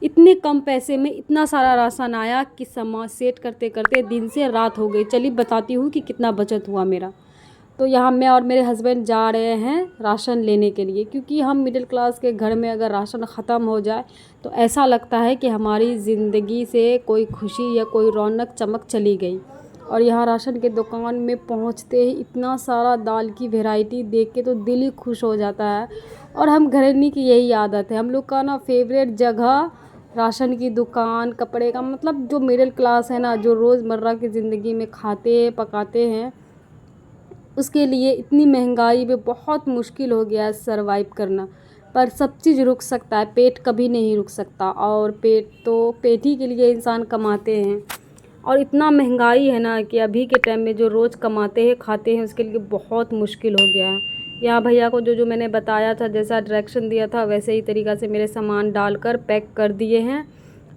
इतने कम पैसे में इतना सारा राशन आया कि सामान सेट करते करते दिन से रात हो गई। चलिए बताती हूँ कि कितना बचत हुआ मेरा। तो यहाँ मैं और मेरे हस्बैंड जा रहे हैं राशन लेने के लिए, क्योंकि हम मिडिल क्लास के घर में अगर राशन ख़त्म हो जाए तो ऐसा लगता है कि हमारी ज़िंदगी से कोई खुशी या कोई रौनक चमक चली गई। और यहाँ राशन के दुकान में पहुँचते ही इतना सारा दाल की वैरायटी देख के तो दिल ही खुश हो जाता है। और हम घरनी की यही आदत है, हम लोग का ना फेवरेट जगह राशन की दुकान, कपड़े का, मतलब जो मिडिल क्लास है ना, जो रोज़मर्रा की ज़िंदगी में खाते पकाते हैं, उसके लिए इतनी महंगाई में बहुत मुश्किल हो गया है सरवाइव करना। पर सब चीज़ रुक सकता है, पेट कभी नहीं रुक सकता। और पेट ही के लिए इंसान कमाते हैं। और इतना महंगाई है ना कि अभी के टाइम में जो रोज़ कमाते हैं खाते हैं उसके लिए बहुत मुश्किल हो गया है। यहाँ भैया को जो जो मैंने बताया था, जैसा डायरेक्शन दिया था वैसे ही तरीक़ा से मेरे सामान डालकर पैक कर दिए हैं।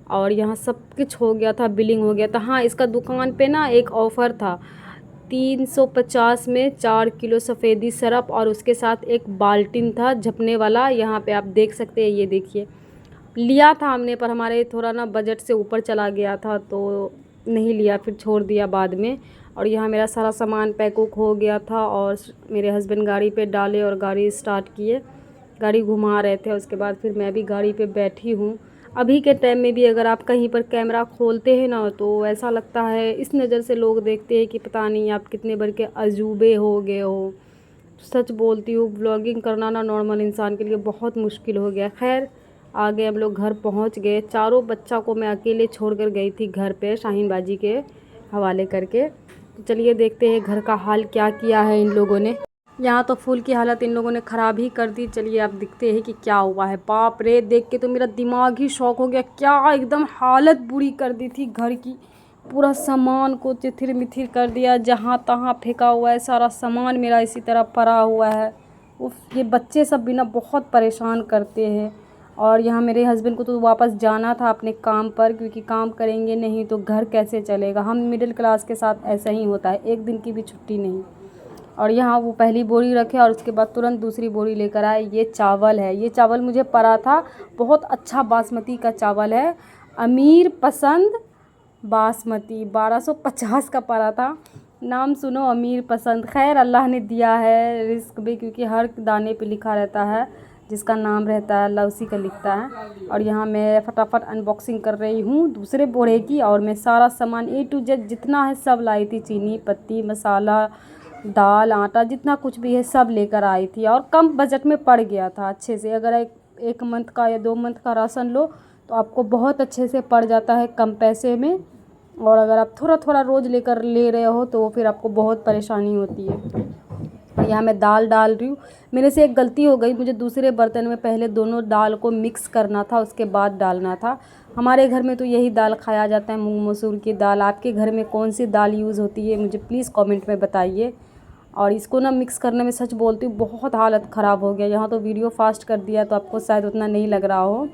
और यहाँ सब कुछ हो गया था, बिलिंग हो गया था। हाँ, इसका दुकान पे ना एक ऑफ़र था, 350 में 4 किलो सफ़ेदी सरफ और उसके साथ एक बाल्टिन था झपने वाला। यहाँ पे आप देख सकते हैं, ये देखिए। लिया था हमने, पर हमारे थोड़ा ना बजट से ऊपर चला गया था तो नहीं लिया, फिर छोड़ दिया बाद में। और यहाँ मेरा सारा सामान पैक उक हो गया था और मेरे हस्बैंड गाड़ी पे डाले और गाड़ी स्टार्ट किए, गाड़ी घुमा रहे थे। उसके बाद फिर मैं भी गाड़ी पे बैठी हूँ। अभी के टाइम में भी अगर आप कहीं पर कैमरा खोलते हैं ना तो ऐसा लगता है, इस नज़र से लोग देखते हैं कि पता नहीं आप कितने बड़े के अजूबे हो गए हो। सच बोलती हूँ, ब्लॉगिंग करना ना नॉर्मल इंसान के लिए बहुत मुश्किल हो गया। खैर, आगे हम लोग घर पहुँच गए। चारों बच्चा को मैं अकेले छोड़ कर गई थी घर पे, शाहीन बाजी के हवाले करके। तो चलिए देखते हैं घर का हाल क्या किया है इन लोगों ने। यहाँ तो फूल की हालत इन लोगों ने ख़राब ही कर दी। चलिए आप दिखते हैं कि क्या हुआ है। बाप रे, देख के तो मेरा दिमाग ही शॉक हो गया। क्या एकदम हालत बुरी कर दी थी घर की। पूरा सामान को तिथिर मिथिर कर दिया, जहाँ तहाँ फेंका हुआ है सारा सामान मेरा, इसी तरह पड़ा हुआ है। उफ, ये बच्चे सब भी ना बहुत परेशान करते हैं। और यहाँ मेरे हस्बैंड को तो वापस जाना था अपने काम पर, क्योंकि काम करेंगे नहीं तो घर कैसे चलेगा। हम मिडिल क्लास के साथ ऐसा ही होता है, एक दिन की भी छुट्टी नहीं। और यहाँ वो पहली बोरी रखे और उसके बाद तुरंत दूसरी बोरी लेकर आए। ये चावल है, ये चावल मुझे पड़ा था, बहुत अच्छा बासमती का चावल है, अमीर पसंद बासमती, 1250 का पड़ा था। नाम सुनो, अमीर पसंद। खैर, अल्लाह ने दिया है रिस्क भी, क्योंकि हर दाने पे लिखा रहता है, जिसका नाम रहता है अल्लाह उसी का लिखता है। और यहाँ मैं फटाफट अनबॉक्सिंग कर रही हूँ दूसरे बोरे की। और मैं सारा सामान A to Z जितना है सब लाई थी, चीनी पत्ती, मसाला, दाल, आटा, जितना कुछ भी है सब लेकर आई थी। और कम बजट में पड़ गया था अच्छे से। अगर एक मंथ का या 2 मंथ का राशन लो तो आपको बहुत अच्छे से पड़ जाता है कम पैसे में। और अगर आप थोड़ा थोड़ा रोज़ ले रहे हो तो फिर आपको बहुत परेशानी होती है। और यहाँ मैं दाल डाल रही हूँ। मेरे से एक गलती हो गई, मुझे दूसरे बर्तन में पहले दोनों दाल को मिक्स करना था, उसके बाद डालना था। हमारे घर में तो यही दाल खाया जाता है, मूंग मसूर की दाल। आपके घर में कौन सी दाल यूज़ होती है मुझे प्लीज़ कमेंट में बताइए। और इसको ना मिक्स करने में सच बोलती हूँ बहुत हालत ख़राब हो गया। यहाँ तो वीडियो फास्ट कर दिया तो आपको शायद उतना नहीं लग रहा हो।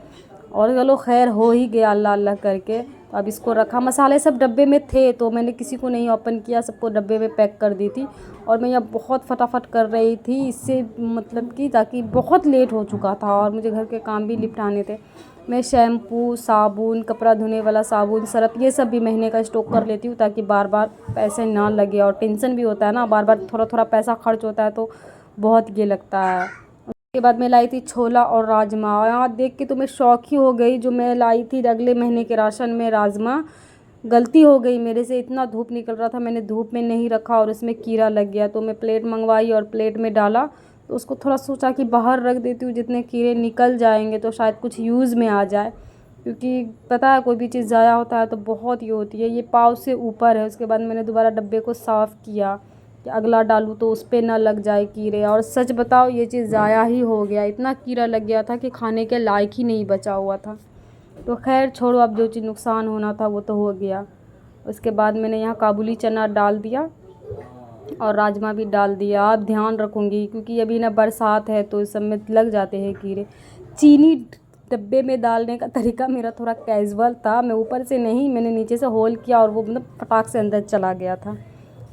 और चलो खैर, हो ही गया अल्लाह अल्लाह करके। तो अब इसको रखा, मसाले सब डब्बे में थे तो मैंने किसी को नहीं ओपन किया, सबको डब्बे में पैक कर दी थी। और मैं यहाँ बहुत फटाफट कर रही थी इससे, मतलब कि ताकि बहुत लेट हो चुका था और मुझे घर के काम भी निपटाने थे। मैं शैम्पू, साबुन, कपड़ा धोने वाला साबुन, सर्फ, ये सब भी महीने का स्टॉक कर लेती हूँ ताकि बार बार पैसे ना लगे। और टेंशन भी होता है ना, बार बार थोड़ा थोड़ा पैसा खर्च होता है तो बहुत ये लगता है। उसके बाद मैं लाई थी छोला और राजमा। यहाँ देख के तो मैं शौक ही हो गई, जो मैं लाई थी अगले महीने के राशन में राजमा। गलती हो गई मेरे से, इतना धूप निकल रहा था, मैंने धूप में नहीं रखा और उसमें कीड़ा लग गया। तो मैं प्लेट मंगवाई और प्लेट में डाला। तो उसको थोड़ा सोचा कि बाहर रख देती हूँ, जितने कीड़े निकल जाएंगे तो शायद कुछ यूज़ में आ जाए। क्योंकि पता है कोई भी चीज़ ज़ाया होता है तो बहुत ये होती है। ये पाव से ऊपर है। उसके बाद मैंने दोबारा डब्बे को साफ़ किया कि अगला डालूँ तो उस पर ना लग जाए कीड़े। और सच बताओ, ये चीज़ ज़ाया ही हो गया, इतना कीड़ा लग गया था कि खाने के लायक ही नहीं बचा हुआ था। तो खैर छोड़ो, अब जो चीज़ नुकसान होना था वो तो हो गया। उसके बाद मैंने यहाँ काबुली चना डाल दिया और राजमा भी डाल दिया। अब ध्यान रखूँगी क्योंकि अभी ना बरसात है तो इस सब में लग जाते हैं कीड़े। चीनी डब्बे में डालने का तरीका मेरा थोड़ा कैजुअल था, मैं ऊपर से नहीं, मैंने नीचे से होल किया और वो मतलब फटाक से अंदर चला गया था।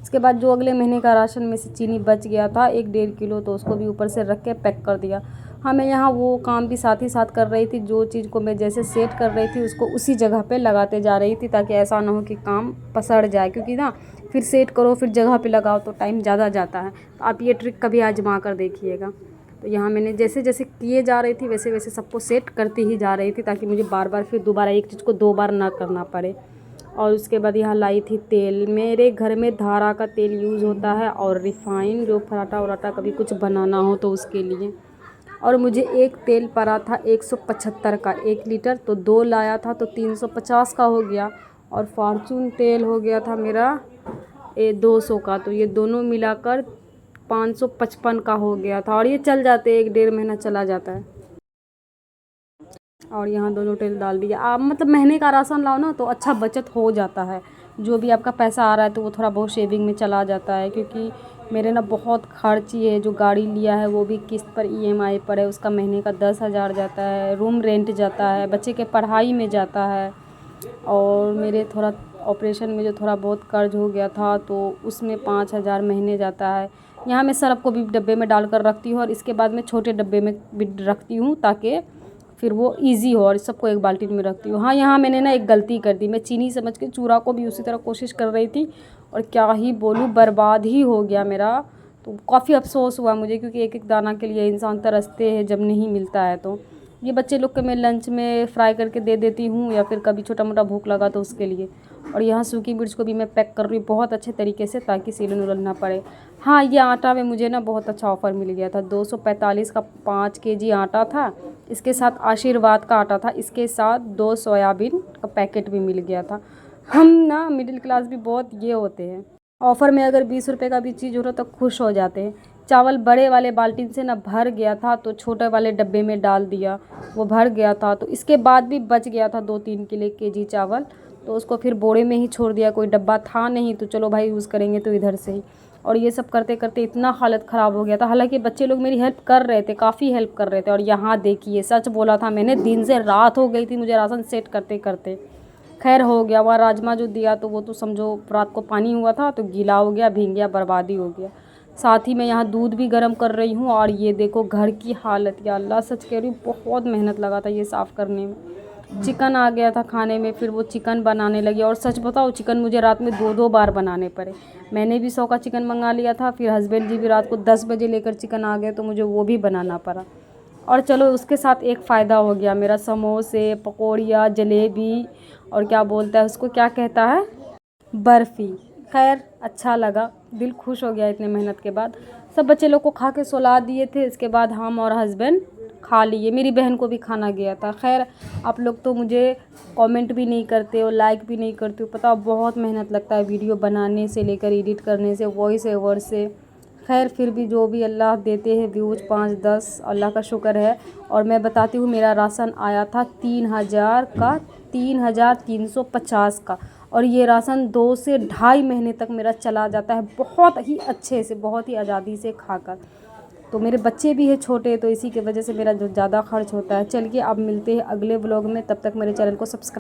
इसके बाद जो अगले महीने का राशन में से चीनी बच गया था 1-1.5 किलो, तो उसको भी ऊपर से रख के पैक कर दिया। हाँ, मैं यहाँ वो काम भी साथ ही साथ कर रही थी, जो चीज़ को मैं जैसे सेट कर रही थी उसको उसी जगह पे लगाते जा रही थी, ताकि ऐसा ना हो कि काम पसड़ जाए, क्योंकि ना फिर सेट करो फिर जगह पे लगाओ तो टाइम ज़्यादा जाता है। तो आप ये ट्रिक कभी आजमा कर देखिएगा। तो यहाँ मैंने जैसे जैसे किए जा रही थी वैसे वैसे सबको सेट करती ही जा रही थी, ताकि मुझे बार बार फिर दोबारा एक चीज़ को 2 बार ना करना पड़े। और उसके बाद यहाँ लाई थी तेल। मेरे घर में धारा का तेल यूज़ होता है और रिफ़ाइन, जो पराठा वराठा कभी कुछ बनाना हो तो उसके लिए। और मुझे एक तेल पड़ा था 175 का 1 लीटर, तो 2 लाया था तो 350 का हो गया। और फॉर्चून तेल हो गया था मेरा 200 का, तो ये दोनों मिलाकर 555 का हो गया था। और ये चल जाते 1 डेढ़ महीना चला जाता है। और यहाँ दोनों तेल डाल दिया। आप मतलब महीने का राशन लाओ ना तो अच्छा बचत हो जाता है। जो भी आपका पैसा आ रहा है तो वो थोड़ा बहुत सेविंग में चला जाता है, क्योंकि मेरे ना बहुत खर्ची है। जो गाड़ी लिया है वो भी किस्त पर ईएमआई पर है, उसका महीने का 10,000 जाता है, रूम रेंट जाता है, बच्चे के पढ़ाई में जाता है। और मेरे थोड़ा ऑपरेशन में जो थोड़ा बहुत कर्ज हो गया था तो उसमें 5,000 महीने जाता है। यहाँ मैं सर्फ़ को भी डब्बे में डाल कर रखती हूँ और इसके बाद मैं छोटे डब्बे में भी रखती हूँ, ताकि फिर वो ईज़ी हो। और सबको एक बाल्टी में रखती हूँ। हाँ, यहाँ मैंने ना एक गलती कर दी। मैं चीनी समझ के चूरा को भी उसी तरह कोशिश कर रही थी, और क्या ही बोलूँ, बर्बाद ही हो गया मेरा। तो काफ़ी अफ़सोस हुआ मुझे, क्योंकि एक एक दाना के लिए इंसान तरसते हैं जब नहीं मिलता है। तो ये बच्चे लोग के मैं लंच में फ्राई करके दे देती हूँ, या फिर कभी छोटा मोटा भूख लगा तो उसके लिए। और यहाँ सूखी मिर्च को भी मैं पैक कर रही हूँ बहुत अच्छे तरीके से, ताकि सीलन उलन ना पड़े। हाँ, ये आटा में मुझे ना बहुत अच्छा ऑफ़र मिल गया था। 245 का 5 केजी आटा था। इसके साथ आशीर्वाद का आटा था, इसके साथ 2 सोयाबीन का पैकेट भी मिल गया था। हम ना मिडिल क्लास भी बहुत ये होते हैं, ऑफ़र में अगर 20 रुपये का भी चीज़ हो रहा तो खुश हो जाते हैं। चावल बड़े वाले बाल्टी से ना भर गया था, तो छोटे वाले डब्बे में डाल दिया, वो भर गया था। तो इसके बाद भी बच गया था 2-3 केजी चावल, तो उसको फिर बोरे में ही छोड़ दिया। कोई डब्बा था नहीं तो चलो भाई यूज़ करेंगे तो इधर से ही। और ये सब करते करते इतना हालत ख़राब हो गया था। हालांकि बच्चे लोग मेरी हेल्प कर रहे थे, काफ़ी हेल्प कर रहे थे। और यहाँ देखिए, सच बोला था मैंने, दिन से रात हो गई थी मुझे राशन सेट करते करते। खैर हो गया। वहाँ राजमा जो दिया तो वो तो समझो रात को पानी हुआ था तो गीला हो गया, भीग गया, बर्बादी हो गया। साथ ही मैं यहाँ दूध भी गर्म कर रही हूँ। और ये देखो घर की हालत, या अल्लाह सच कह रही हूँ, बहुत मेहनत लगा था ये साफ़ करने में। चिकन आ गया था खाने में, फिर वो चिकन बनाने लगी। और सच बताओ, चिकन मुझे रात में 2-2 बार बनाने पड़े। मैंने भी 100 का चिकन मंगा लिया था, फिर हस्बैंड जी भी रात को 10 बजे लेकर चिकन आ गए तो मुझे वो भी बनाना पड़ा। और चलो उसके साथ एक फ़ायदा हो गया मेरा, समोसे, पकौड़ियाँ, जलेबी, और क्या बोलता है उसको, क्या कहता है, बर्फ़ी। खैर अच्छा लगा, दिल खुश हो गया इतने मेहनत के बाद। सब बच्चे लोग को खा के सुला दिए थे। इसके बाद हम और हस्बैंड खा लिए। मेरी बहन को भी खाना गया था। खैर आप लोग तो मुझे कमेंट भी नहीं करते हो, लाइक भी नहीं करते हो। पता बहुत मेहनत लगता है वीडियो बनाने से लेकर एडिट करने से, वॉइस ओवर से। खैर फिर भी जो भी अल्लाह देते हैं व्यूज़ 5-10, अल्लाह का शुक्र है। और मैं बताती हूँ, मेरा राशन आया था 3,000 का, 3,350 का। और ये राशन 2 से ढाई महीने तक मेरा चला जाता है, बहुत ही अच्छे से, बहुत ही आज़ादी से खाकर। तो मेरे बच्चे भी हैं छोटे, तो इसी की वजह से मेरा जो ज़्यादा खर्च होता है। चलिए अब मिलते हैं अगले व्लॉग में, तब तक मेरे चैनल को सब्सक्राइब